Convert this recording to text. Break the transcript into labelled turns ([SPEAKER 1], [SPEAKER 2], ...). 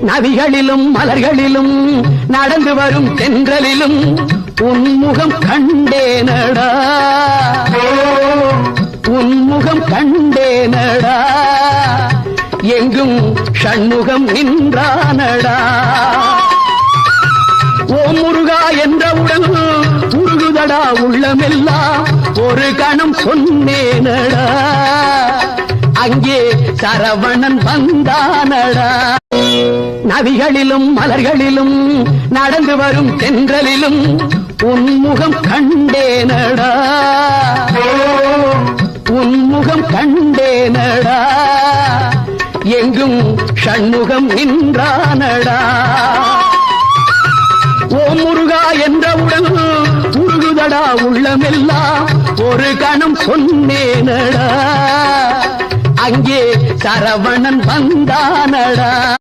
[SPEAKER 1] நதிகளிலும் மலர்களிலும் நடந்து வரும் தென்றலிலும் உன்முகம் கண்டேனடா, உன்முகம் கண்டேனடா, எங்கும் ஷண்முகம் நின்றானடா. ஓ முருகா என்றவுடன் உருகுதடா உள்ளமெல்லாம், ஒரு கணம் சொன்னேனடா, அங்கே சரவணன் வந்தானடா. நதிகளிலும் மலர்களிலும் நடந்து வரும் தென்றலிலும் உன்முகம் கண்டேனடா, உன்முகம் கண்டேனடா, எங்கும் ஷண்முகம் நின்றானடா. ஓ முருகா என்றவுடன் உருகுதடா உள்ளமெல்லாம், ஒரு கணம் சொன்னேனடா, அங்கே சரவணன் வந்தானடா.